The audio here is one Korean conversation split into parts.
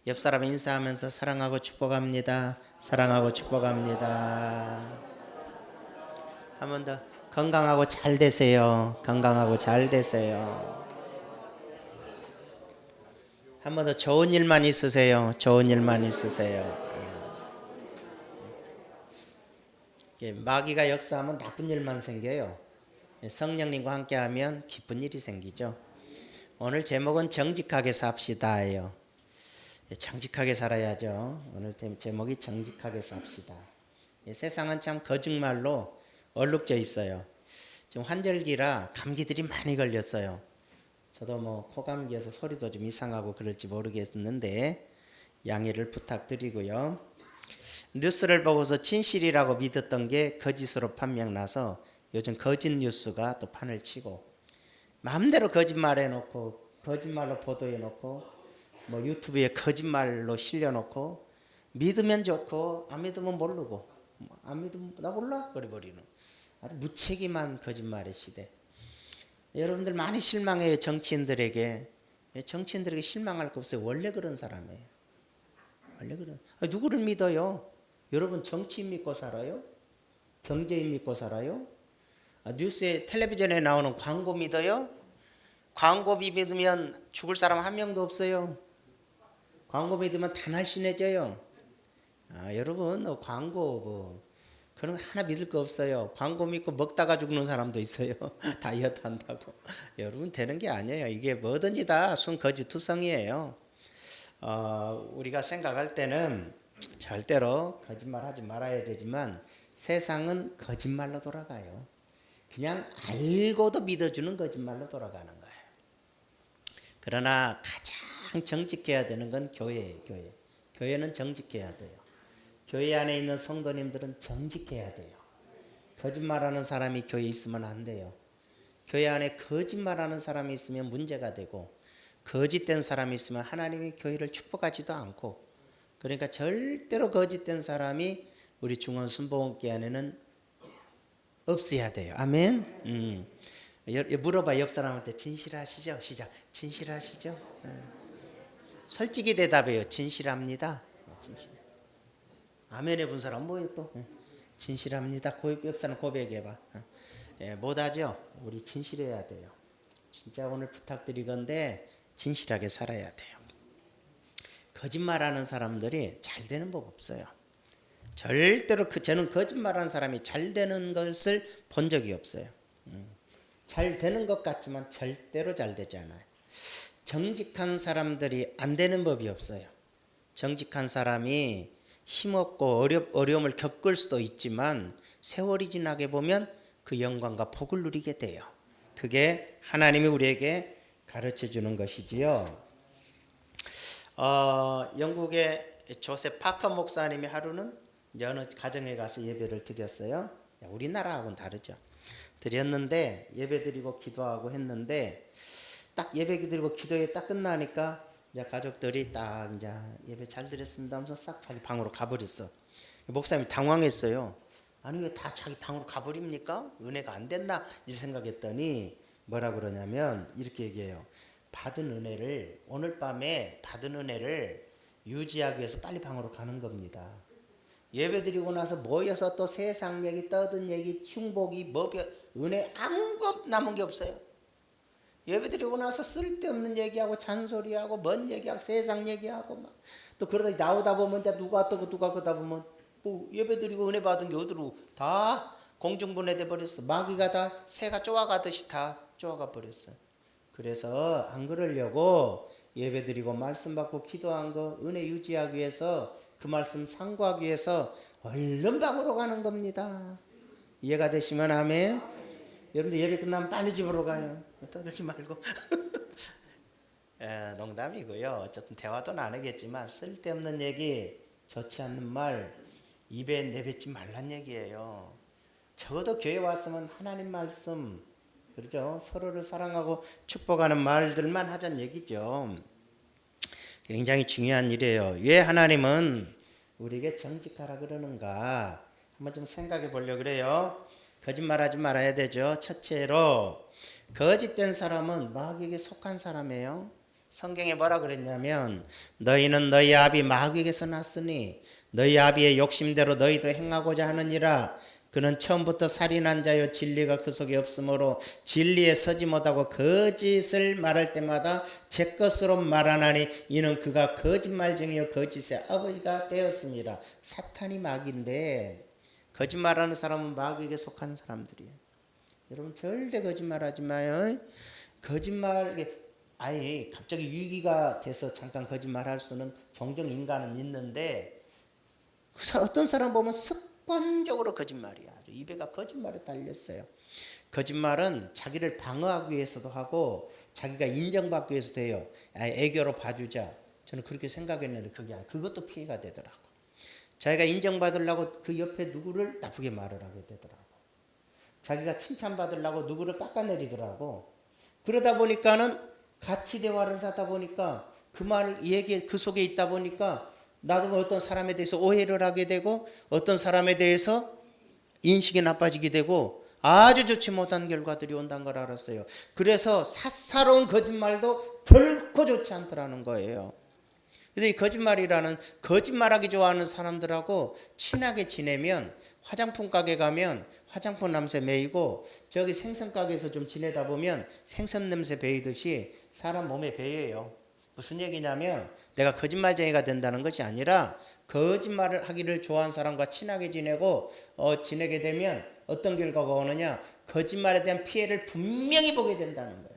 옆 사람 인사하면서 사랑하고 축복합니다. 사랑하고 축복합니다. 한 번 더. 건강하고 잘 되세요. 건강하고 잘 되세요. 한 번 더. 좋은 일만 있으세요. 좋은 일만 있으세요. 마귀가 역사하면 나쁜 일만 생겨요. 성령님과 함께하면 기쁜 일이 생기죠. 오늘 제목은 정직하게 삽시다예요. 정직하게 살아야죠. 오늘 제목이 정직하게 삽시다. 세상은 참 거짓말로 얼룩져 있어요. 지금 환절기라 감기들이 많이 걸렸어요. 저도 뭐 코감기여서 소리도 좀 이상하고 그럴지 모르겠는데 양해를 부탁드리고요. 뉴스를 보고서 진실이라고 믿었던 게 거짓으로 판명나서 요즘 거짓 뉴스가 또 판을 치고 마음대로 거짓말해놓고 거짓말로 보도해놓고 뭐 유튜브에 거짓말로 실려놓고 믿으면 좋고 안 믿으면 모르고 안 믿으면 나 몰라 그래버리는 아주 무책임한 거짓말의 시대. 여러분들 많이 실망해요. 정치인들에게 실망할 거 없어요. 원래 그런 사람이에요. 원래 그런. 누구를 믿어요? 여러분 정치인 믿고 살아요? 경제인 믿고 살아요? 뉴스에 텔레비전에 나오는 광고 믿어요? 광고 믿으면 죽을 사람 한 명도 없어요. 광고 믿으면 다 날씬해져요. 여러분 광고 그런 거 하나 믿을 거 없어요. 광고 믿고 먹다가 죽는 사람도 있어요. 다이어트 한다고. 여러분 되는 게 아니에요. 이게 뭐든지 다 순거짓투성이에요. 우리가 생각할 때는 절대로 거짓말하지 말아야 되지만 세상은 거짓말로 돌아가요. 그냥 알고도 믿어주는 거짓말로 돌아가는 거예요. 그러나 가장 정직해야 되는 건 교회예요. 교회는 정직해야 돼요. 교회 안에 있는 성도님들은 정직해야 돼요. 거짓말하는 사람이 교회에 있으면 안 돼요. 교회 안에 거짓말하는 사람이 있으면 문제가 되고 거짓된 사람이 있으면 하나님이 교회를 축복하지도 않고 그러니까 절대로 거짓된 사람이 우리 중원 순복음교회 안에는 없어야 돼요. 아멘. 물어봐 옆 사람한테 진실하시죠? 시작. 진실하시죠? 솔직히 대답해요. 진실합니다. 진실. 아멘 해본 사람 뭐예요 또? 진실합니다. 옆 사람 고백해봐. 못하죠? 우리 진실해야 돼요. 진짜 오늘 부탁드리건데 진실하게 살아야 돼요. 거짓말하는 사람들이 잘 되는 법 없어요. 절대로 저는 거짓말하는 사람이 잘 되는 것을 본 적이 없어요. 잘 되는 것 같지만 절대로 잘 되지 않아요. 정직한 사람들이 안 되는 법이 없어요. 정직한 사람이 힘없고 어려움을 겪을 수도 있지만 세월이 지나게 보면 그 영광과 복을 누리게 돼요. 그게 하나님이 우리에게 가르쳐 주는 것이지요. 영국의 조셉 파커 목사님이 하루는 어느 가정에 가서 예배를 드렸어요. 우리나라하고는 다르죠. 드렸는데 예배 드리고 기도하고 했는데 딱 예배 드리고 기도에 딱 끝나니까 이제 가족들이 딱 이제 예배 잘 드렸습니다 하면서 싹 자기 방으로 가버렸어. 목사님이 당황했어요. 아니 왜 다 자기 방으로 가버립니까? 은혜가 안 됐나? 이 생각했더니 뭐라 그러냐면 이렇게 얘기해요. 받은 은혜를 오늘 밤에 받은 은혜를 유지하기 위해서 빨리 방으로 가는 겁니다. 예배 드리고 나서 모여서 또 세상 얘기 떠든 얘기 흉보기 은혜 아무것 남은 게 없어요. 예배 드리고 나서 쓸데없는 얘기하고 잔소리하고 먼 얘기하고 세상 얘기하고 막 또 그러다 나오다 보면 이제 누가 그러다 보면 뭐 예배 드리고 은혜 받은 게 어디로 다 공중분해돼 버렸어. 마귀가 다 새가 쪼아가듯이 다 쪼아가 버렸어. 그래서 안 그러려고 예배 드리고 말씀 받고 기도한 거 은혜 유지하기 위해서 그 말씀 상고하기 위해서 얼른 방으로 가는 겁니다. 이해가 되시면 아멘. 여러분들 예배 끝나면 빨리 집으로 가요. 떠들지 말고. 농담이고요. 어쨌든 대화도 나누겠지만 쓸데없는 얘기, 좋지 않는 말 입에 내뱉지 말란 얘기예요. 적어도 교회 왔으면 하나님 말씀, 그렇죠? 서로를 사랑하고 축복하는 말들만 하자는 얘기죠. 굉장히 중요한 일이에요. 왜 하나님은 우리에게 정직하라 그러는가? 한번 좀 생각해 보려고 그래요. 거짓말하지 말아야 되죠. 첫째로 거짓된 사람은 마귀에게 속한 사람이에요. 성경에 뭐라 그랬냐면 너희는 너희 아비 마귀에게서 났으니 너희 아비의 욕심대로 너희도 행하고자 하느니라. 그는 처음부터 살인한 자요 진리가 그 속에 없으므로 진리에 서지 못하고 거짓을 말할 때마다 제 것으로 말하나니 이는 그가 거짓말쟁이요 거짓의 아버지가 되었습니다. 사탄이 마귀인데 거짓말하는 사람은 마귀에게 속한 사람들이에요. 여러분 절대 거짓말하지 마요. 거짓말 아예 갑자기 위기가 돼서 잠깐 거짓말할 수는 종종 인간은 있는데 어떤 사람 보면 습관적으로 거짓말이야. 아주 입에가 거짓말에 달렸어요. 거짓말은 자기를 방어하기 위해서도 하고 자기가 인정받기 위해서도 해요. 애교로 봐주자. 저는 그렇게 생각했는데 그게 아니라 그것도 피해가 되더라고. 자기가 인정받으려고 그 옆에 누구를 나쁘게 말을 하게 되더라고. 자기가 칭찬받으려고 누구를 깎아내리더라고. 그러다 보니까는 같이 대화를 하다 보니까 그 말 얘기 그 속에 있다 보니까 나도 어떤 사람에 대해서 오해를 하게 되고 어떤 사람에 대해서 인식이 나빠지게 되고 아주 좋지 못한 결과들이 온다는 걸 알았어요. 그래서 사사로운 거짓말도 결코 좋지 않더라는 거예요. 그래서 이 거짓말이라는 거짓말하기 좋아하는 사람들하고 친하게 지내면 화장품 가게 가면 화장품 냄새 매이고 저기 생선 가게에서 좀 지내다 보면 생선 냄새 배이듯이 사람 몸에 배여요. 무슨 얘기냐면 내가 거짓말쟁이가 된다는 것이 아니라 거짓말을 하기를 좋아하는 사람과 친하게 지내고 지내게 되면 어떤 결과가 오느냐 거짓말에 대한 피해를 분명히 보게 된다는 거예요.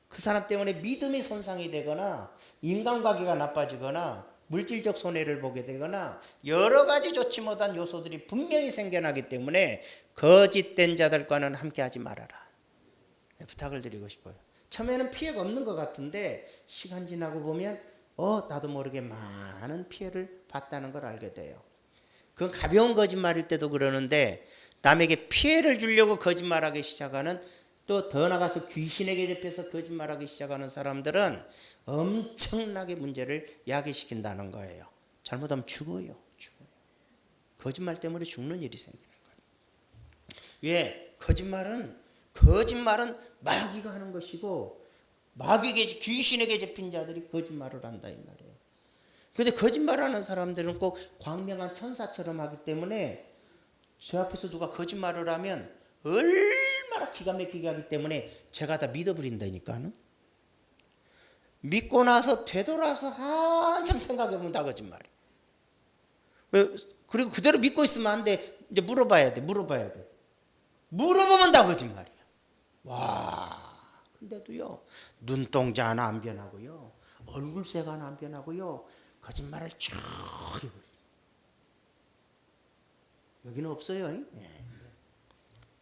그 사람 때문에 믿음이 손상이 되거나 인간관계가 나빠지거나 물질적 손해를 보게 되거나 여러 가지 좋지 못한 요소들이 분명히 생겨나기 때문에 거짓된 자들과는 함께하지 말아라. 부탁을 드리고 싶어요. 처음에는 피해가 없는 것 같은데 시간 지나고 보면 나도 모르게 많은 피해를 봤다는 걸 알게 돼요. 그건 가벼운 거짓말일 때도 그러는데 남에게 피해를 주려고 거짓말하기 시작하는 또 더 나가서 귀신에게 잡혀서 거짓말하기 시작하는 사람들은 엄청나게 문제를 야기시킨다는 거예요. 잘못하면 죽어요. 거짓말 때문에 죽는 일이 생기는 거예요. 왜? 거짓말은 마귀가 하는 것이고 마귀에게 귀신에게 잡힌 자들이 거짓말을 한다 이 말이에요. 그런데 거짓말하는 사람들은 꼭 광명한 천사처럼 하기 때문에 저 앞에서 누가 거짓말을 하면 얼마나 기가 막히게 하기 때문에 제가 다 믿어버린다니까는. 믿고 나서 되돌아서 한참 생각해보면 다 거짓말이에요. 그리고 그대로 믿고 있으면 안 돼. 이제 물어봐야 돼. 물어보면 다 거짓말이야. 와, 근데도요 눈동자 하나 안 변하고요 얼굴색 하나 안 변하고요 거짓말을 쭉 해버려. 여기는 없어요. 네.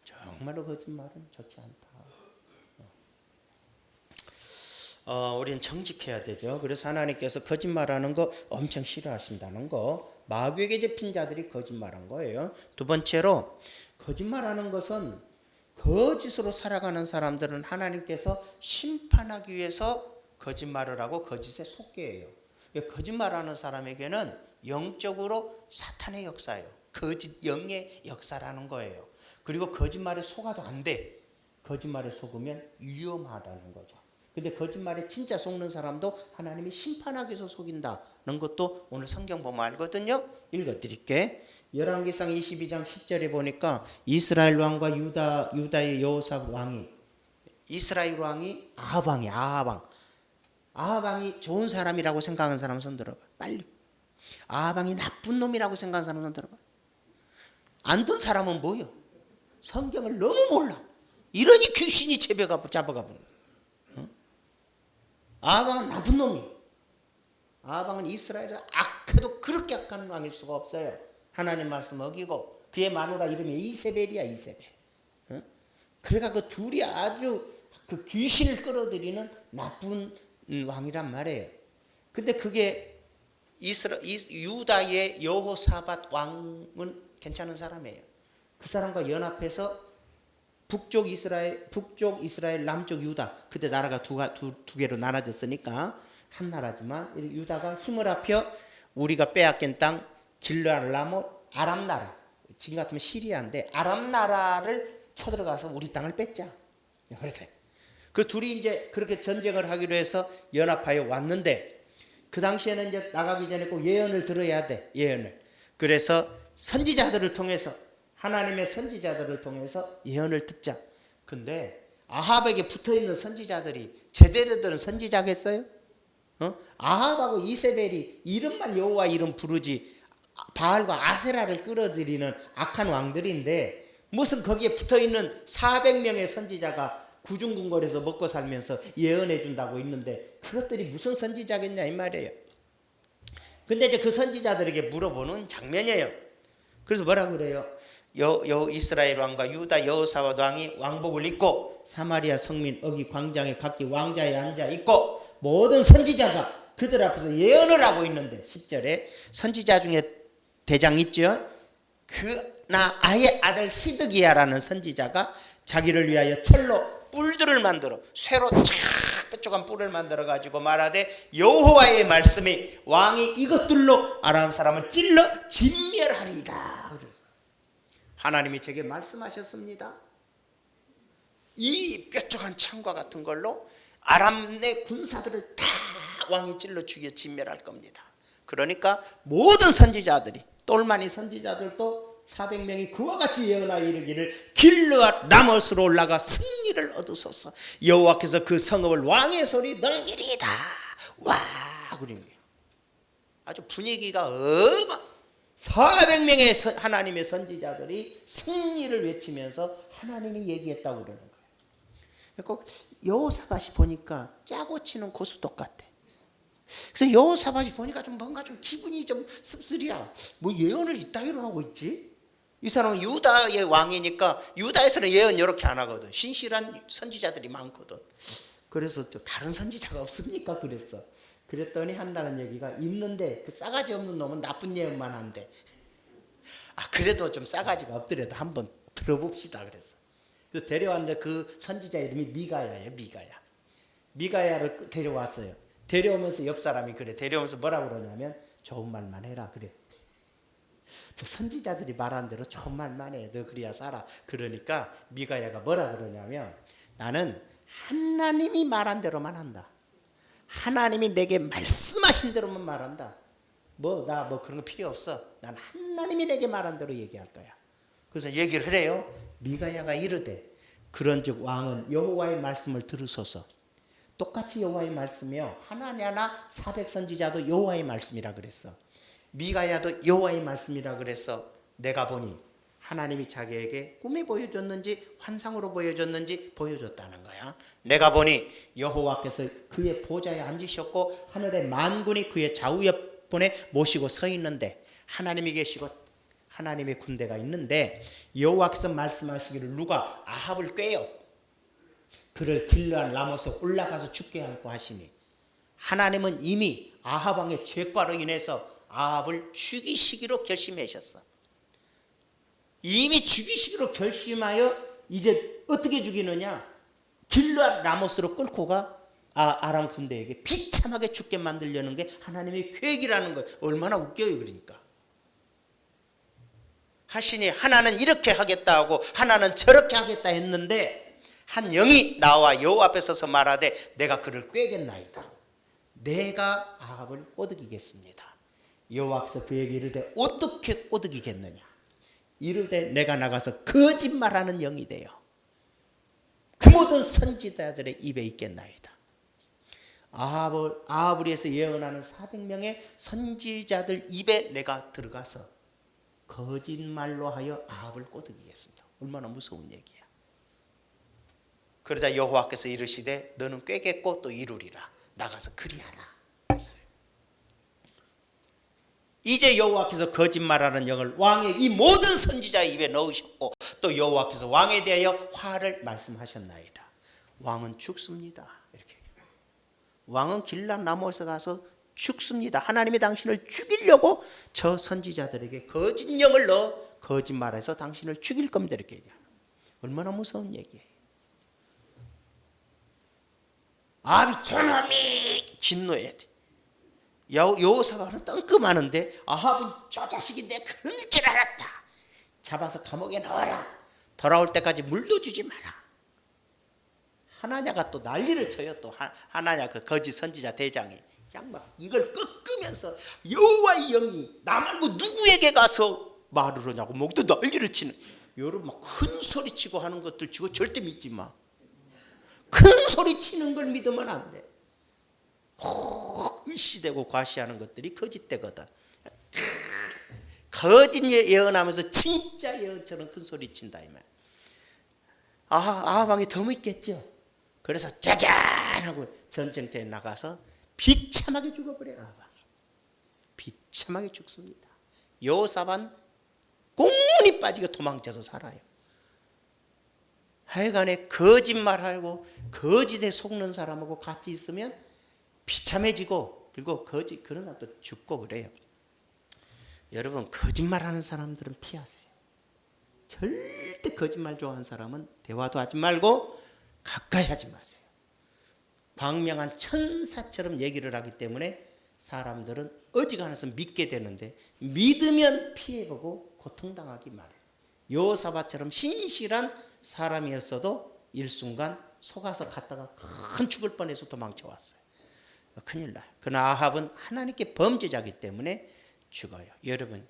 정말로 거짓말은 좋지 않다. 우리는 정직해야 되죠. 그래서 하나님께서 거짓말하는 거 엄청 싫어하신다는 거. 마귀에게 잡힌 자들이 거짓말한 거예요. 두 번째로 거짓말하는 것은 거짓으로 살아가는 사람들은 하나님께서 심판하기 위해서 거짓말을 하고 거짓에 속게 해요. 거짓말하는 사람에게는 영적으로 사탄의 역사예요. 거짓 영의 역사라는 거예요. 그리고 거짓말에 속아도 안 돼. 거짓말에 속으면 위험하다는 거죠. 근데 거짓말에 진짜 속는 사람도 하나님이 심판하기 위해서 속인다는 것도 오늘 성경 보면 알거든요. 읽어드릴게. 열왕기상 22장 10절에 보니까 이스라엘 왕과 유다의 여호사밧 왕이 이스라엘 왕이 아합왕이 좋은 사람이라고 생각하는 사람 손 들어봐. 빨리. 아합왕이 나쁜 놈이라고 생각하는 사람 손 들어봐. 안 든 사람은 뭐요? 성경을 너무 몰라. 이러니 귀신이 잡아가 보는 거야. 아합왕은 나쁜 놈이. 아합왕은 이스라엘에서 악해도 그렇게 악한 왕일 수가 없어요. 하나님 말씀 어기고 그의 마누라 이름이 이세벨이야. 그러니까 그 둘이 아주 그 귀신을 끌어들이는 나쁜 왕이란 말이에요. 근데 그게 유다의 여호사밧 왕은 괜찮은 사람이에요. 그 사람과 연합해서 북쪽 이스라엘, 남쪽 유다. 그때 나라가 두 개로 나눠졌으니까 한 나라지만 유다가 힘을 합혀 우리가 빼앗긴 땅 길르앗 아람 나라. 지금 같으면 시리아인데 아람 나라를 쳐들어가서 우리 땅을 뺐자. 그래서 그 둘이 이제 그렇게 전쟁을 하기로 해서 연합하여 왔는데 그 당시에는 이제 나가기 전에 꼭 예언을 들어야 돼. 예언을. 그래서 선지자들을 통해서 하나님의 선지자들을 통해서 예언을 듣자. 근데 아합에게 붙어있는 선지자들이 제대로 들은 선지자겠어요? 아합하고 이세벨이 이름만 여호와 이름 부르지 바알과 아세라를 끌어들이는 악한 왕들인데 무슨 거기에 붙어있는 400명의 선지자가 구중궁궐에서 먹고 살면서 예언해 준다고 있는데 그것들이 무슨 선지자겠냐 이 말이에요. 근데 이제 그 선지자들에게 물어보는 장면이에요. 그래서 뭐라 그래요? 이스라엘 왕과 유다 여호사밧 왕이 왕복을 입고 사마리아 성민 어기 광장에 각기 왕자에 앉아 있고 모든 선지자가 그들 앞에서 예언을 하고 있는데 10절에 선지자 중에 대장 있죠? 그나 아의 아들 시드기야라는 선지자가 자기를 위하여 철로 뿔들을 만들어 쇠로 쫙 뾰족한 뿔을 만들어 가지고 말하되 여호와의 말씀이 왕이 이것들로 아람 사람을 찔러 진멸하리이다. 하나님이 제게 말씀하셨습니다. 이 뾰족한 창과 같은 걸로 아람 내 군사들을 다 왕이 찔러 죽여 진멸할 겁니다. 그러니까 모든 선지자들이 똘마니 선지자들도 400명이 그와 같이 예언하여 이르기를 길르앗 라못으로 올라가 승리를 얻으소서. 여호와께서 그 성읍을 왕의 손이 넘기리이다. 와 그런 게 아주 분위기가 400명의 하나님의 선지자들이 승리를 외치면서 하나님이 얘기했다고 그러는 거예요. 꼭 여호사밧이 보니까 짜고 치는 고수독 같아. 그래서 여호사밧이 보니까 좀 뭔가 좀 기분이 좀 씁쓸이야. 뭐 예언을 이따위로 하고 있지? 이 사람은 유다의 왕이니까 유다에서는 예언 이렇게 안 하거든. 신실한 선지자들이 많거든. 그래서 또 다른 선지자가 없습니까? 그랬더니 한다는 얘기가 있는데 그 싸가지 없는 놈은 나쁜 예언만 한대. 그래도 좀 싸가지가 없더라도 한번 들어봅시다 그랬어. 그래서 데려왔는데 그 선지자 이름이 미가야예요. 미가야를 데려왔어요. 데려오면서 옆 사람이 그래. 데려오면서 뭐라고 그러냐면 좋은 말만 해라 그래. 저 선지자들이 말한 대로 좋은 말만 해. 너 그래야 살아. 그러니까 미가야가 뭐라 그러냐면 나는 하나님이 말한 대로만 한다. 하나님이 내게 말씀하신 대로만 말한다. 나 그런 거 필요 없어. 난 하나님이 내게 말한 대로 얘기할 거야. 그래서 얘기를 해요. 미가야가 이르되 그런즉 왕은 여호와의 말씀을 들으소서. 똑같이 여호와의 말씀이요. 하나냐나 400선지자도 여호와의 말씀이라 그랬어. 미가야도 여호와의 말씀이라 그래서 내가 보니 하나님이 자기에게 꿈에 보여줬는지 환상으로 보여줬는지 보여줬다는 거야. 내가 보니 여호와께서 그의 보좌에 앉으셨고 하늘의 만군이 그의 좌우옆에 모시고 서 있는데 하나님이 계시고 하나님의 군대가 있는데 여호와께서 말씀하시기를 누가 아합을 꾀요. 그를 길르앗 라못에 올라가서 죽게 하고 하시니 하나님은 이미 아합 왕의 죄과로 인해서 아합을 죽이시기로 결심하셨어. 이미 죽이시기로 결심하여 이제 어떻게 죽이느냐? 길르앗 라못으로 끌고 가 아람 군대에게 비참하게 죽게 만들려는 게 하나님의 계획이라는 거예요. 얼마나 웃겨요. 그러니까 하시니 하나는 이렇게 하겠다 하고 하나는 저렇게 하겠다 했는데 한 영이 나와 여호와 앞에 서서 말하되 내가 그를 꾀겠나이다. 내가 아합을 꼬드기겠습니다. 여호와께서 그에게 이르되 어떻게 꼬드기겠느냐? 이르되 내가 나가서 거짓말하는 영이 되어 그 모든 선지자들의 입에 있겠나이다. 아합을 위해서 예언하는 400명의 선지자들 입에 내가 들어가서 거짓말로 하여 아합을 꼬드기겠습니다. 얼마나 무서운 얘기야. 그러자 여호와께서 이르시되 너는 꾀겠고 또 이루리라. 나가서 그리하라 했어요. 이제 여호와께서 거짓말하는 영을 왕의 이 모든 선지자의 입에 넣으셨고 또 여호와께서 왕에 대하여 화를 말씀하셨나이다. 왕은 죽습니다. 이렇게 왕은 길르앗 라못에 가서 죽습니다. 하나님이 당신을 죽이려고 저 선지자들에게 거짓 영을 넣어 거짓말해서 당신을 죽일 겁니다. 이렇게 얘기해요. 얼마나 무서운 얘기예요. 아합이 저놈이 진노해야 돼. 여호사밧은 뜬금하는데 아합은 저 자식이 내 그럴 줄 알았다. 잡아서 감옥에 넣어라. 돌아올 때까지 물도 주지 마라. 하나냐가 또 난리를 쳐요. 또 하나냐 그 거짓 선지자 대장이 그냥 막 이걸 꺾으면서 여호와의 영이 나 말고 누구에게 가서 말을 하냐고 목도 난리를 치는, 여러분 막 큰 소리 치고 하는 것들 치고 절대 믿지 마. 큰 소리 치는 걸 믿으면 안 돼. 꼭 의시되고 과시하는 것들이 거짓되거든. 거짓 예언하면서 진짜 예언처럼 큰 소리 친다 이 말. 아합 왕이 더 믿겠죠. 그래서 짜잔 하고 전쟁터에 나가서 비참하게 죽어버려요. 아합 왕이 비참하게 죽습니다. 여호사밧 꽁무니 빠지게 도망쳐서 살아요. 하여간에 거짓말하고 거짓에 속는 사람하고 같이 있으면 비참해지고, 그리고 그런 사람도 죽고 그래요. 여러분 거짓말하는 사람들은 피하세요. 절대 거짓말 좋아하는 사람은 대화도 하지 말고 가까이 하지 마세요. 광명한 천사처럼 얘기를 하기 때문에 사람들은 어지간해서 믿게 되는데, 믿으면 피해보고 고통당하기 마련. 여호사밧처럼 신실한 사람이었어도 일순간 속아서 갔다가 큰 죽을 뻔해서 도망쳐왔어요. 큰일 나요. 그러나 아합은 하나님께 범죄자이기 때문에 죽어요. 여러분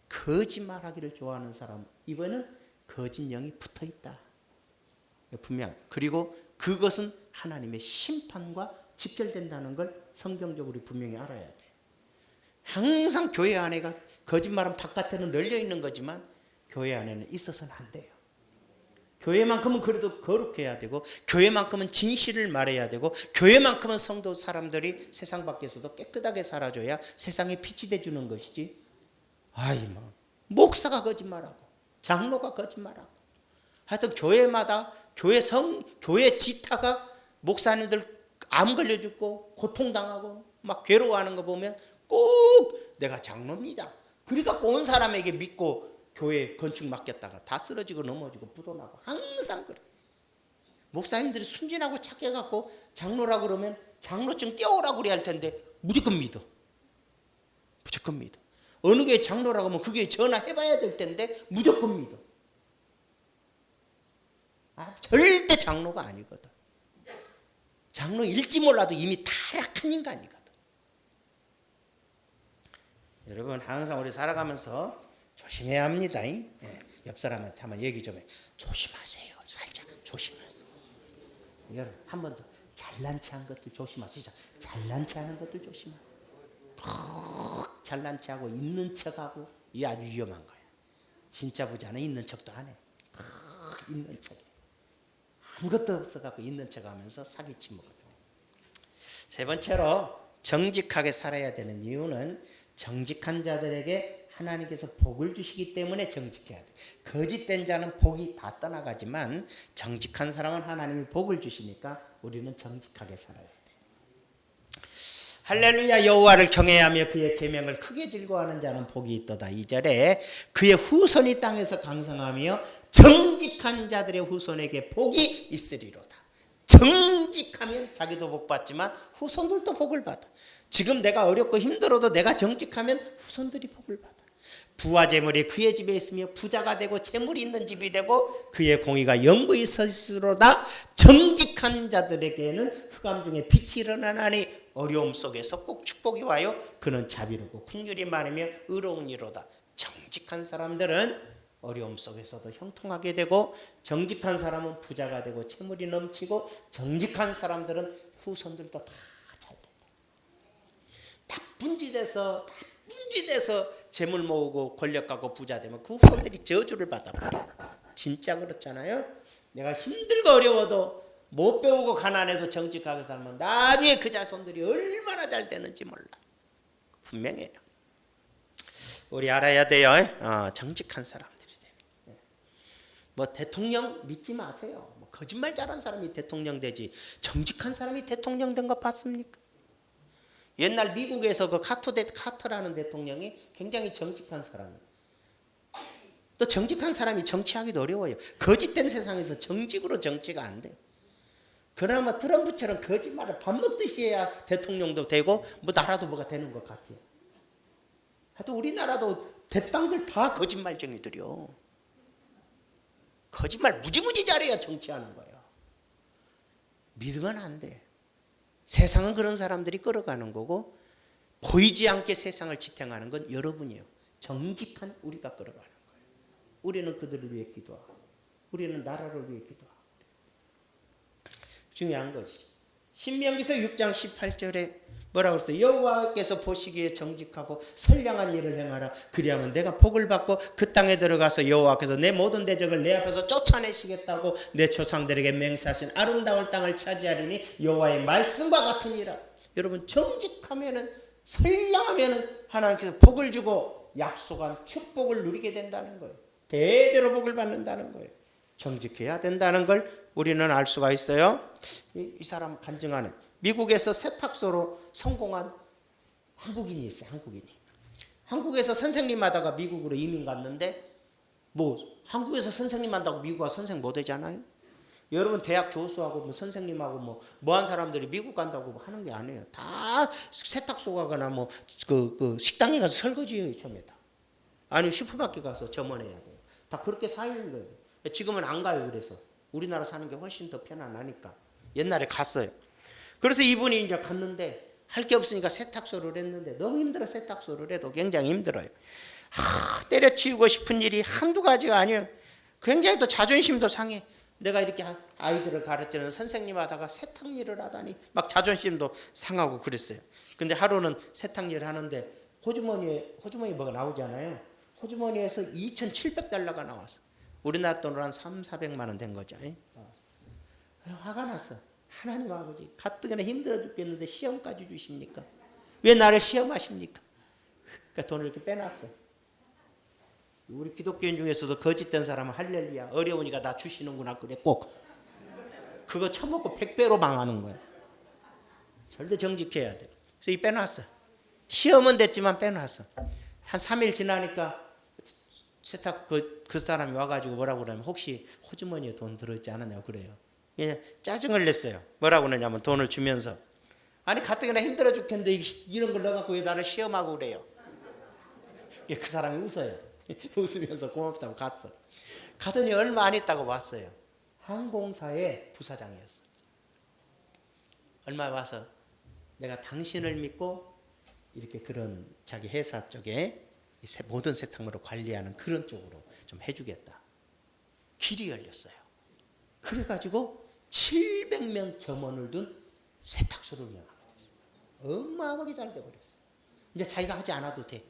거짓말하기를 좋아하는 사람 이번에는 거짓 영이 붙어있다 분명. 그리고 그것은 하나님의 심판과 직결된다는 걸 성경적으로 분명히 알아야 돼. 항상 교회 안에가 거짓말은 바깥에는 널려 있는 거지만 교회 안에는 있어서는 안 돼요. 교회만큼은 그래도 거룩해야 되고, 교회만큼은 진실을 말해야 되고, 교회만큼은 성도 사람들이 세상 밖에서도 깨끗하게 살아줘야 세상에 빛이 돼주는 것이지. 뭐 목사가 거짓말하고 장로가 거짓말하고, 하여튼 교회마다 교회 지타가 목사님들 암 걸려 죽고 고통당하고 막 괴로워하는 거 보면 꼭 내가 장로입니다, 그러니까 온 사람에게 믿고 교회 건축 맡겼다가 다 쓰러지고 넘어지고 부도나고 항상 그래. 목사님들이 순진하고 착해갖고 장로라고 그러면 장로증 떼오라고 그래야 할 텐데 무조건 믿어. 무조건 믿어. 어느 교회 장로라고 하면 그 교회 전화해봐야 될 텐데 무조건 믿어. 절대 장로가 아니거든. 장로일지 몰라도 이미 타락한 인간이거든. 여러분 항상 우리 살아가면서 조심해야 합니다. 옆 사람한테 한번 얘기 좀 해. 조심하세요. 살짝 조심하세요. 여러분 한 번 더 잘난 체한 것들 조심하세요. 잘난 체하는 것들 조심하세요. 꼭 잘난 체하고 있는 척하고 이 아주 위험한 거야. 진짜 부자는 있는 척도 안 해. 있는 척. 아무것도 없어갖고 있는 척하면서 사기치 먹어요. 세 번째로 정직하게 살아야 되는 이유는 정직한 자들에게 하나님께서 복을 주시기 때문에 정직해야 돼. 거짓된 자는 복이 다 떠나가지만 정직한 사람은 하나님이 복을 주시니까 우리는 정직하게 살아야 돼. 할렐루야. 여호와를 경외하며 그의 계명을 크게 즐거워하는 자는 복이 있도다. 2절에 그의 후손이 땅에서 강성하며 정직한 자들의 후손에게 복이 있으리로다. 정직하면 자기도 복 받지만 후손들도 복을 받아. 지금 내가 어렵고 힘들어도 내가 정직하면 후손들이 복을 받아. 부와 재물이 그의 집에 있으며 부자가 되고 재물이 있는 집이 되고 그의 공의가 영구히 서시리로다. 정직한 자들에게는 흑암 중에 빛이 일어나나니 어려움 속에서 꼭 축복이 와요. 그는 자비롭고 긍휼이 많으며 의로운 이로다. 정직한 사람들은 어려움 속에서도 형통하게 되고, 정직한 사람은 부자가 되고 재물이 넘치고, 정직한 사람들은 후손들도 다 잘 된다. 나쁜 짓에서 재물 모으고 권력 갖고 부자 되면 그 후손들이 저주를 받아버려. 진짜 그렇잖아요. 내가 힘들고 어려워도 못 배우고 가난해도 정직하게 살면 나중에 그 자손들이 얼마나 잘 되는지 몰라. 분명해요. 우리 알아야 돼요. 정직한 사람들이 되네. 뭐 대통령 믿지 마세요. 뭐 거짓말 잘하는 사람이 대통령 되지 정직한 사람이 대통령 된 거 봤습니까? 옛날 미국에서 그 카터라는 대통령이 굉장히 정직한 사람이에요. 또 정직한 사람이 정치하기도 어려워요. 거짓된 세상에서 정직으로 정치가 안 돼. 그나마 트럼프처럼 거짓말을 밥 먹듯이 해야 대통령도 되고 뭐 나라도 뭐가 되는 것 같아요. 하여튼 우리나라도 대빵들 다 거짓말쟁이들이요. 거짓말 무지무지 잘해야 정치하는 거예요. 믿으면 안 돼. 세상은 그런 사람들이 끌어가는 거고 보이지 않게 세상을 지탱하는 건 여러분이에요. 정직한 우리가 끌어가는 거예요. 우리는 그들을 위해 기도하고 우리는 나라를 위해 기도하고 중요한 것이 신명기서 6장 18절에 뭐라고 했어요? 여호와께서 보시기에 정직하고 선량한 일을 행하라. 그리하면 내가 복을 받고 그 땅에 들어가서 여호와께서 내 모든 대적을 내 앞에서 쫓아내시겠다고 내 조상들에게 맹세하신 아름다운 땅을 차지하리니 여호와의 말씀과 같으니라. 여러분 정직하면은 선량하면은 하나님께서 복을 주고 약속한 축복을 누리게 된다는 거예요. 대대로 복을 받는다는 거예요. 정직해야 된다는 걸 우리는 알 수가 있어요. 이 사람 간증하는 미국에서 세탁소로 성공한 한국인이 있어요. 한국에서 선생님 하다가 미국으로 이민 갔는데 뭐 한국에서 선생님 한다고 미국 가서 선생 못 되잖아요. 여러분 대학 교수하고 뭐 선생님하고 뭐한 사람들이 미국 간다고 하는 게 아니에요. 다 세탁소 가거나 뭐 그 식당에 가서 설거지해요. 처음에 다. 아니 슈퍼마켓 가서 점원해야 돼요. 다 그렇게 사는 거예요. 지금은 안 가요. 그래서 우리나라 사는 게 훨씬 더 편안하니까 옛날에 갔어요. 그래서 이분이 이제 갔는데 할 게 없으니까 세탁소를 했는데 너무 힘들어. 세탁소를 해도 굉장히 힘들어요. 때려치우고 싶은 일이 한두 가지가 아니에요. 굉장히 또 자존심도 상해. 내가 이렇게 아이들을 가르치는 선생님 하다가 세탁 일을 하다니 막 자존심도 상하고 그랬어요. 근데 하루는 세탁 일을 하는데 호주머니 뭐가 나오잖아요. 호주머니에서 2,700달러가 나왔어. 우리나라 돈으로 한 3,400만 원 된 거죠. 화가 났어. 하나님 아버지 가뜩이나 힘들어 죽겠는데 시험까지 주십니까? 왜 나를 시험하십니까? 그러니까 돈을 이렇게 빼놨어. 우리 기독교인 중에서도 거짓된 사람은 할렐루야 어려우니까 나 주시는구나 그래 꼭 그거 처먹고 100배로 망하는 거야. 절대 정직해야 돼. 그래서 이 빼놨어. 시험은 됐지만 빼놨어. 한 3일 지나니까 세탁 그 사람이 와가지고 뭐라고 그러냐면 혹시 호주머니에 돈 들어있지 않았냐고 그래요. 예, 짜증을 냈어요. 뭐라고 그러냐면 돈을 주면서 아니 가뜩이나 힘들어 죽겠는데 이런 걸 넣어갖고 왜 나를 시험하고 그래요. 그 사람이 웃어요. 웃으면서 고맙다고 갔어. 가더니 얼마 안 있다고 왔어요. 항공사의 부사장이었어. 얼마 와서 내가 당신을 믿고 이렇게 그런 자기 회사 쪽에 모든 세탁물을 관리하는 그런 쪽으로 좀 해주겠다. 길이 열렸어요. 그래가지고 700명 점원을 둔 세탁소를 운영하게 됐어요. 어마어마하게 잘 돼버렸어요. 이제 자기가 하지 않아도 돼.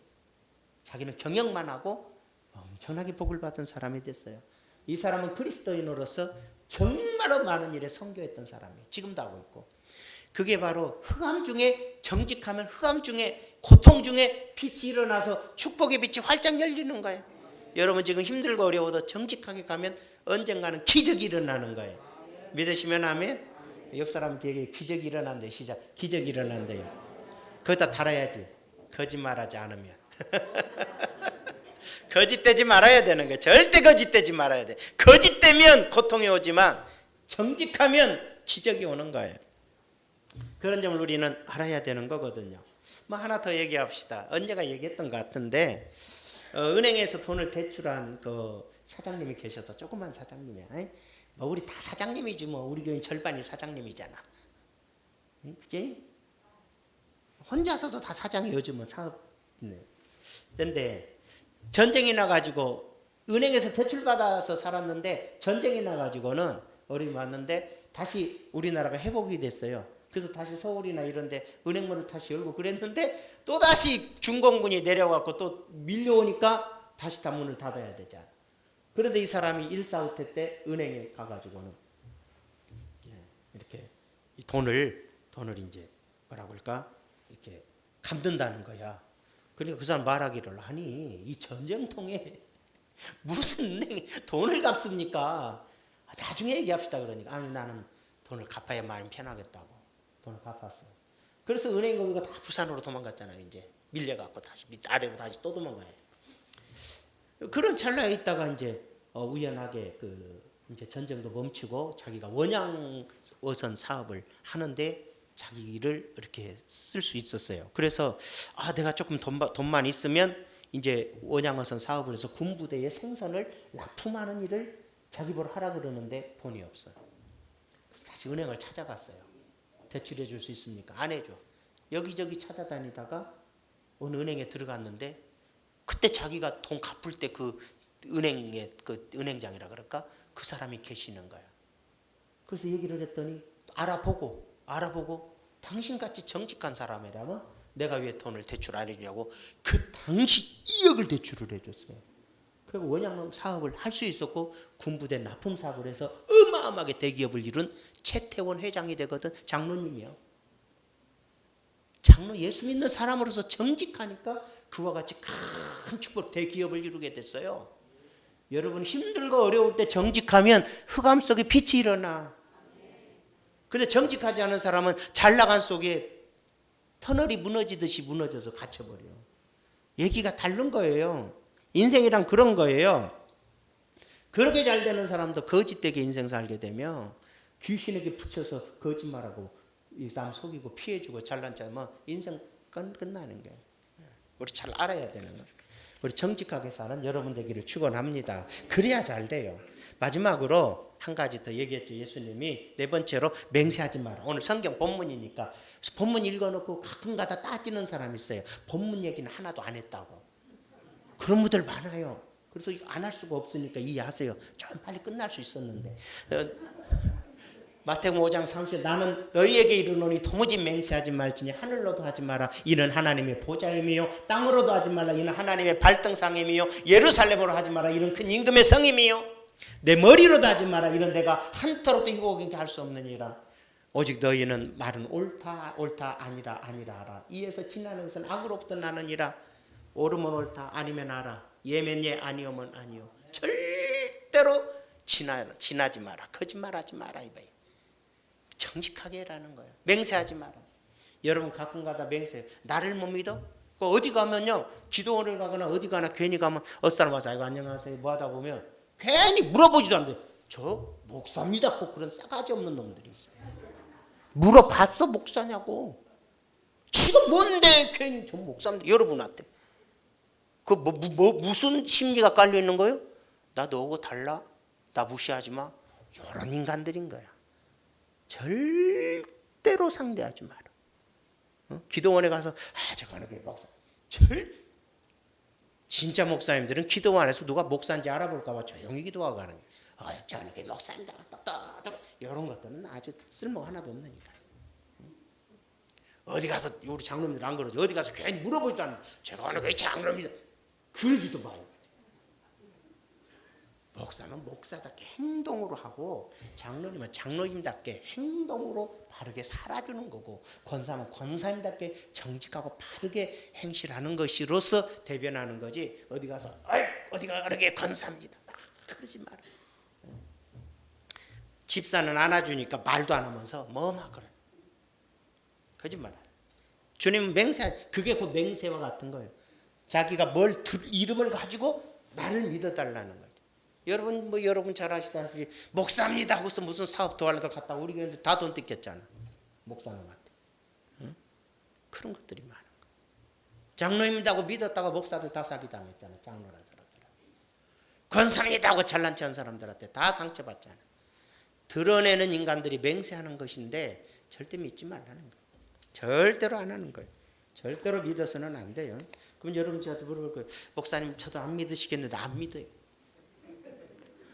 자기는 경영만 하고 엄청나게 복을 받은 사람이 됐어요. 이 사람은 그리스도인으로서 정말로 많은 일에 선교했던 사람이에요. 지금도 하고 있고. 그게 바로 흑암 중에 정직하면 흑암 중에 고통 중에 빛이 일어나서 축복의 빛이 활짝 열리는 거예요. 여러분 지금 힘들고 어려워도 정직하게 가면 언젠가는 기적이 일어나는 거예요. 믿으시면 아멘. 옆 사람한테 얘기해. 기적이 일어난대요. 시작. 기적이 일어난대요. 거기다 달아야지. 거짓말하지 않으면. 거짓되지 말아야 되는 거예요. 절대 거짓되지 말아야 돼. 거짓되면 고통이 오지만 정직하면 기적이 오는 거예요. 그런 점을 우리는 알아야 되는 거거든요. 뭐 하나 더 얘기합시다. 언제가 얘기했던 것 같은데 은행에서 돈을 대출한 그 사장님이 계셔서 조그만 사장님이야. 뭐 우리 다 사장님이지 뭐 우리 교인 절반이 사장님이잖아. 그치? 혼자서도 다 사장이 요즘은 사업. 근데 전쟁이 나가지고 은행에서 대출 받아서 살았는데 전쟁이 나가지고는 어려움이 왔는데 다시 우리나라가 회복이 됐어요. 그래서 다시 서울이나 이런데 은행문을 다시 열고 그랬는데 또 다시 중공군이 내려와서 또 밀려오니까 다시 다 문을 닫아야 되잖아. 그런데 이 사람이 일사후퇴 때 은행에 가가지고는 이렇게 돈을 이제 뭐라고 할까 이렇게 감든다는 거야. 그러니까 그 사람 말하기를 아니 이 전쟁통에 무슨 은행이 돈을 갚습니까? 나중에 얘기합시다. 그러니까 아니 나는 돈을 갚아야 마음이 편하겠다고 돈을 갚았어요. 그래서 은행 거기가 다 부산으로 도망갔잖아요. 이제 밀려갖고 다시 밑 아래로 다시 또 도망가야 돼. 그런 찰나에 있다가 이제 우연하게 이제 전쟁도 멈추고 자기가 원양 어선 사업을 하는데 자기를 이렇게 쓸 수 있었어요. 그래서 내가 조금 돈만 있으면 이제 원양어선 사업을 해서 군부대의 생선을 납품하는 일을 자기 보러 하라 그러는데 돈이 없어요. 사실 그래서 은행을 찾아갔어요. 대출해 줄 수 있습니까? 안 해줘. 여기저기 찾아다니다가 어느 은행에 들어갔는데 그때 자기가 돈 갚을 때 그 은행의 그 은행장이라 그럴까? 그 사람이 계시는 거야. 그래서 얘기를 했더니 알아보고 당신같이 정직한 사람이라면 내가 왜 돈을 대출 안 해주냐고 그 당시 2억을 대출을 해줬어요. 그리고 원양 사업을 할 수 있었고 군부대 납품 사업을 해서 어마어마하게 대기업을 이룬 최태원 회장이 되거든. 장로님이요. 장로 예수 믿는 사람으로서 정직하니까 그와 같이 큰 축복 대기업을 이루게 됐어요. 여러분 힘들고 어려울 때 정직하면 흑암 속에 빛이 일어나. 그런데 정직하지 않은 사람은 잘 나간 속에 터널이 무너지듯이 무너져서 갇혀버려요. 얘기가 다른 거예요. 인생이란 그런 거예요. 그렇게 잘 되는 사람도 거짓되게 인생 살게 되면 귀신에게 붙여서 거짓말하고 이 사람 속이고 피해주고 잘난 척하면 인생 끝나는 거예요. 우리 잘 알아야 되는 거예요. 우리 정직하게 사는 여러분 되기를 축원합니다. 그래야 잘 돼요. 마지막으로 한 가지 더 얘기했죠. 예수님이 네 번째로 맹세하지 마라. 오늘 성경 본문이니까 본문 읽어놓고 가끔가다 따지는 사람이 있어요. 본문 얘기는 하나도 안 했다고. 그런 분들 많아요. 그래서 안 할 수가 없으니까 이해하세요. 좀 빨리 끝날 수 있었는데. 마태복음 5장 30절 나는 너희에게 이르노니 도무지 맹세하지 말지니 하늘로도 하지 마라 이는 하나님의 보좌임이요 땅으로도 하지 말라 이는 하나님의 발등상임이요 예루살렘으로 하지 마라 이는 큰 임금의 성임이요 내 머리로도 하지 마라 이는 내가 한터로도 희고하게 할 수 없느니라 오직 너희는 말은 옳다 아니라 하라 이에서 지나는 것은 악으로부터 나느니라 옳으면 옳다 아니면 알아 예면 예 아니오면 아니오 절대로 지나지 마라 거짓말하지 마라 이거예요. 정직하게 해라는 거예요. 맹세하지 마라. 여러분 가끔가다 맹세. 나를 못 믿어? 어디 가면요. 기도원을 가거나 어디 가나 괜히 가면 어사람 와서 아이고 안녕하세요 뭐 하다 보면 괜히 물어보지도 않는데 저 목사입니다. 꼭 그런 싸가지 없는 놈들이 있어요. 물어봤어 목사냐고. 지금 뭔데 괜히 저 목사인데 여러분한테. 무슨 심리가 깔려 있는 거예요? 나 너하고 달라? 나 무시하지 마. 이런 인간들인 거야. 절대로 상대하지 마라. 기도원에 가서 저거는 그 목사. 진짜 목사님들은 기도원에서 누가 목사인지 알아볼까 봐 조용히 기도하고 가는 거예요. 저거는 그 목사입니다. 이런 것들은 아주 쓸모가 하나도 없으니까. 어디 가서 우리 장로님들 안 그러죠. 어디 가서 괜히 물어보지도 않는데 저거는 그 장로입니다. 그러지도 마요. 목사는 목사답게 행동으로 하고 장로님은 장로님답게 행동으로 바르게 살아주는 거고 권사는 권사님답게 정직하고 바르게 행실하는 것이로서 대변하는 거지 어디 가서 어디가 그렇게 권사입니다 그러지 마라. 집사는 안아주니까 말도 안 하면서 뭐만 그래 거짓말. 주님은 맹세 그게 그 맹세와 같은 거예요. 자기가 이름을 가지고 나를 믿어달라는 거예요. 여러분 잘 아시다시피 목사입니다 하고서 무슨 사업 도와달라고 갔다 우리 교회들 다 돈 뜯겼잖아. 목사님한테. 응? 그런 것들이 많은 거야. 장로입니다 하고 믿었다가 목사들 다 사기당했잖아. 장로란 사람들. 권사입니다 하고 잘난 척한 사람들한테 다 상처받잖아. 드러내는 인간들이 맹세하는 것인데 절대 믿지 말라는 거야. 절대로 안 하는 거예요. 절대로 믿어서는 안 돼요. 그럼 여러분 저한테 물어볼 거예요. 목사님 저도 안 믿으시겠는데 안 믿어요.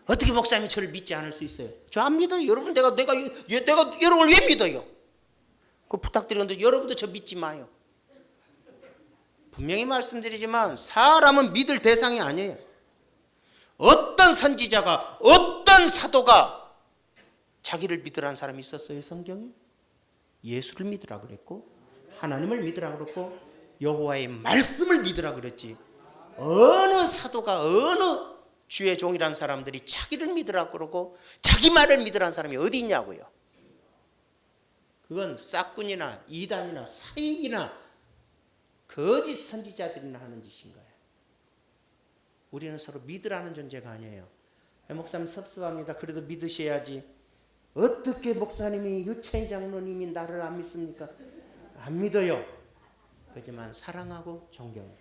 어떻게 목사님이 저를 믿지 않을 수 있어요? 저 안 믿어요. 여러분 내가 여러분을 왜 믿어요? 그 부탁드리는데 여러분도 저 믿지 마요. 분명히 말씀드리지만 사람은 믿을 대상이 아니에요. 어떤 선지자가 어떤 사도가 자기를 믿으라는 사람이 있었어요 성경에? 예수를 믿으라 그랬고 하나님을 믿으라 그랬고 여호와의 말씀을 믿으라 그랬지. 어느 사도가 어느 주의 종이라는 사람들이 자기를 믿으라고 그러고 자기 말을 믿으라는 사람이 어디 있냐고요. 그건 싹군이나 이단이나 사익이나 거짓 선지자들이나 하는 짓인 거예요. 우리는 서로 믿으라는 존재가 아니에요. 목사님 섭섭합니다. 그래도 믿으셔야지. 어떻게 목사님이 유채희 장로님이 나를 안 믿습니까? 안 믿어요. 그렇지만 사랑하고 존경해요.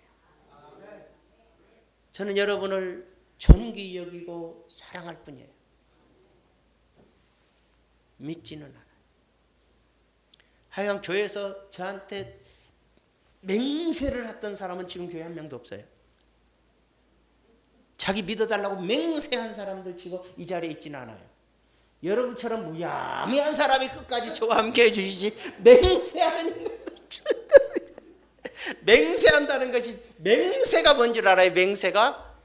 저는 여러분을 존귀 여기고 사랑할 뿐이에요. 믿지는 않아요. 하여간 교회에서 저한테 맹세를 했던 사람은 지금 교회 한 명도 없어요. 자기 믿어달라고 맹세한 사람들 치고 이 자리에 있지는 않아요. 여러분처럼 무야무한 사람이 끝까지 저와 함께 해주시지 맹세한다는 것이 맹세가 뭔지 알아요? 맹세가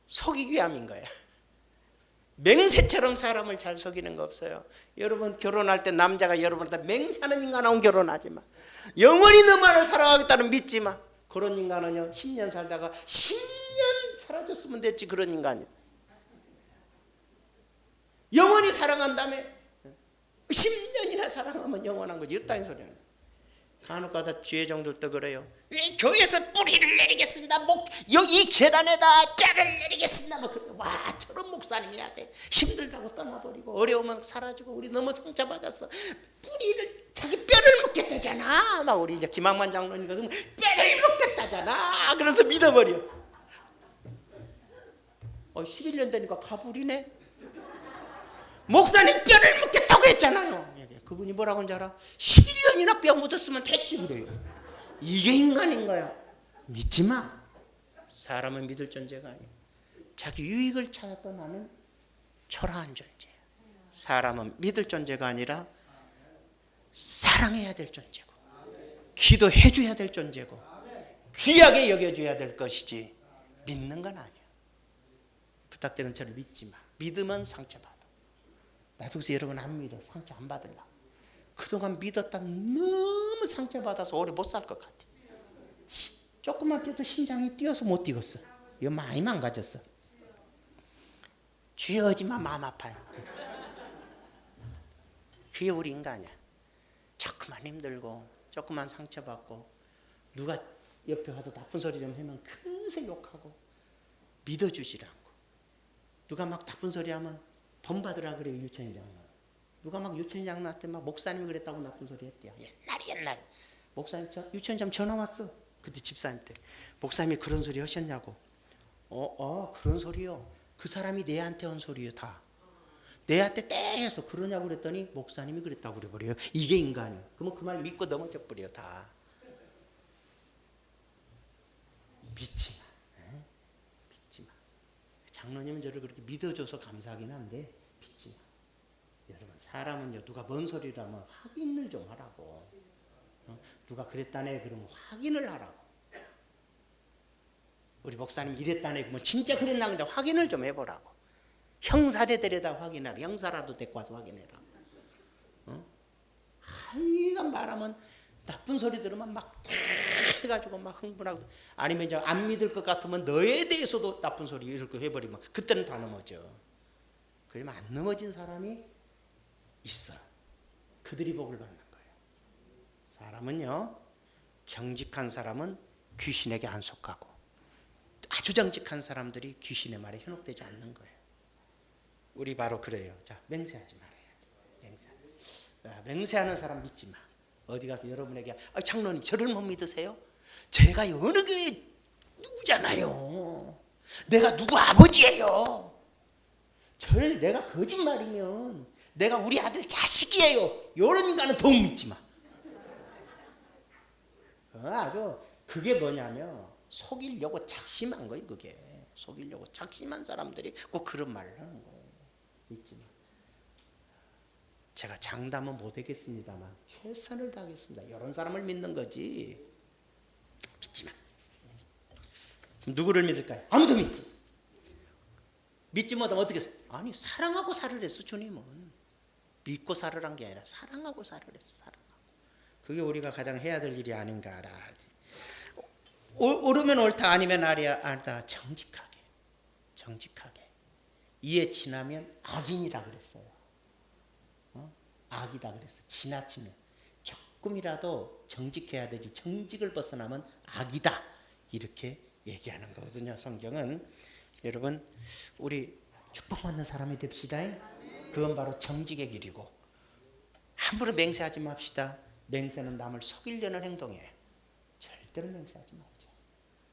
속이기 위함인 거예요. 맹세처럼 사람을 잘 속이는 거 없어요. 여러분 결혼할 때 남자가 여러분한테 맹세하는 인간하고 결혼하지 마. 영원히 너만을 사랑하겠다는 믿지 마. 그런 인간은요 10년 살다가 10년 사라졌으면 됐지. 그런 인간이요 영원히 사랑한다며 10년이나 사랑하면 영원한 거지. 이렇다는 소리는. 간혹가다 지혜정들도 그래요. 이 교회에서 뿌리를 내리겠습니다. 여기 계단에다 뼈를 내리겠습니다. 막 그래요. 와 저런 목사님 해야 돼. 힘들다고 떠나버리고 어려우면 사라지고 우리 너무 상처받았어. 뿌리를 자기 뼈를 묻겠다잖아. 막 우리 이제 김학만 장로님과 뼈를 묻겠다잖아. 그래서 믿어버려. 11년 되니까 가불이네. 목사님 뼈를 묻겠다고 했잖아요. 그분이 뭐라고 하는지 알아? 11년이나 뼈 묻었으면 됐지 그래요. 이게 인간인 거야. 믿지 마. 사람은 믿을 존재가 아니야. 자기 유익을 찾아 떠나는 초라한 존재야. 사람은 믿을 존재가 아니라 사랑해야 될 존재고 기도해 줘야 될 존재고 귀하게 여겨줘야 될 것이지 믿는 건 아니야. 부탁드리는 저를 믿지 마. 믿으면 상처받아. 나도 그래서 여러분 안 믿어. 상처 안 받으려고. 그동안 믿었다 너무 상처받아서 오래 못 살 것 같아. 조금만 뛰어도 심장이 뛰어서 못 뛰겠어. 이거 많이 망가졌어. 죄어지만 마음 아파요. 그게 우리 인간이야. 조금만 힘들고 조금만 상처받고 누가 옆에 와서 나쁜 소리 좀 하면 금세 욕하고 믿어주질 않고 누가 막 나쁜 소리 하면 돈 받으라 그래요. 유치원장은 누가 막 유치원장한테 막 목사님이 그랬다고 나쁜 소리 했대요. 옛날에 목사님 유치원장 전화 왔어. 그때 집사님 때 목사님이 그런 소리 하셨냐고. 그런 소리요. 그 사람이 내한테 한 소리요. 다 내한테 떼해서 그러냐고 그랬더니 목사님이 그랬다고 그래버려요. 이게 인간이에요. 그러면 그 말 믿고 넘어져 버려요. 다 믿지 마. 믿지 마. 장로님은 저를 그렇게 믿어줘서 감사하긴 한데 믿지 마. 여러분 사람은요 누가 뭔 소리를 하면 확인을 좀 하라고. 누가 그랬다네 그러면 확인을 하라고. 우리 목사님 이랬다네 그러면 진짜 그랬나 근데 확인을 좀 해보라고. 형사대 데려다 확인하라. 형사라도 데리고 와서 확인해라. 하여간 말하면 나쁜 소리 들으면 막 해가지고 막 흥분하고 아니면 이제 안 믿을 것 같으면 너에 대해서도 나쁜 소리 이렇게 해버리면 그때는 다 넘어져. 그러면 안 넘어진 사람이 있어. 그들이 복을 받는 거예요. 사람은요 정직한 사람은 귀신에게 안 속하고 아주 정직한 사람들이 귀신의 말에 현혹되지 않는 거예요. 우리 바로 그래요. 자 맹세하지 말아야 돼. 맹세하는 사람 믿지 마. 어디 가서 여러분에게 장로님 저를 못 믿으세요? 제가 어느 게 누구잖아요. 내가 누구 아버지예요. 저를 내가 거짓말이면 내가 우리 아들 자식이에요. 이런 인간은 더욱 믿지 마. 아주 그게 뭐냐면 속이려고 작심한 거예요. 그게 속이려고 작심한 사람들이 꼭 그런 말을 하는 거예요. 믿지 마. 제가 장담은 못하겠습니다만 최선을 다하겠습니다. 이런 사람을 믿는 거지. 믿지 마. 누구를 믿을까요? 아무도 믿지 못하면 어떻게 했어? 아니 사랑하고 살으랬어. 주님은 믿고 살으란 게 아니라 사랑하고 살으랬어. 사랑하고. 그게 우리가 가장 해야 될 일이 아닌가라. 옳으면 옳다 아니면 아니다. 정직하게 이에 지나면 악인이라 그랬어요. 악이다 그랬어. 지나치면 조금이라도 정직해야 되지 정직을 벗어나면 악이다 이렇게 얘기하는 거거든요. 성경은. 여러분 우리 축복받는 사람이 됩시다. 그건 바로 정직의 길이고 함부로 맹세하지 맙시다. 맹세는 남을 속이려는 행동이에요. 절대로 맹세하지 말자.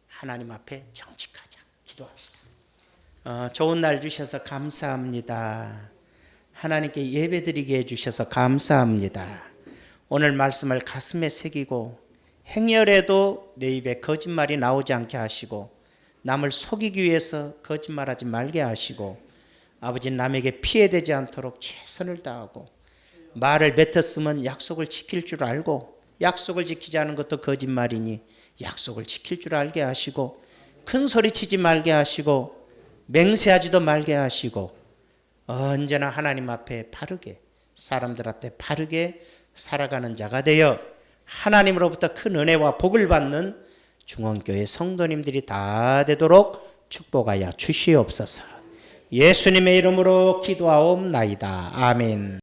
하나님 앞에 정직하자. 기도합시다. 좋은 날 주셔서 감사합니다. 하나님께 예배드리게 해주셔서 감사합니다. 오늘 말씀을 가슴에 새기고 행여라도 내 입에 거짓말이 나오지 않게 하시고 남을 속이기 위해서 거짓말하지 말게 하시고 아버지 남에게 피해되지 않도록 최선을 다하고 말을 뱉었으면 약속을 지킬 줄 알고 약속을 지키지 않은 것도 거짓말이니 약속을 지킬 줄 알게 하시고 큰 소리 치지 말게 하시고 맹세하지도 말게 하시고 언제나 하나님 앞에 바르게 사람들한테 바르게 살아가는 자가 되어 하나님으로부터 큰 은혜와 복을 받는 중원교회 성도님들이 다 되도록 축복하여 주시옵소서. 예수님의 이름으로 기도하옵나이다. 아멘.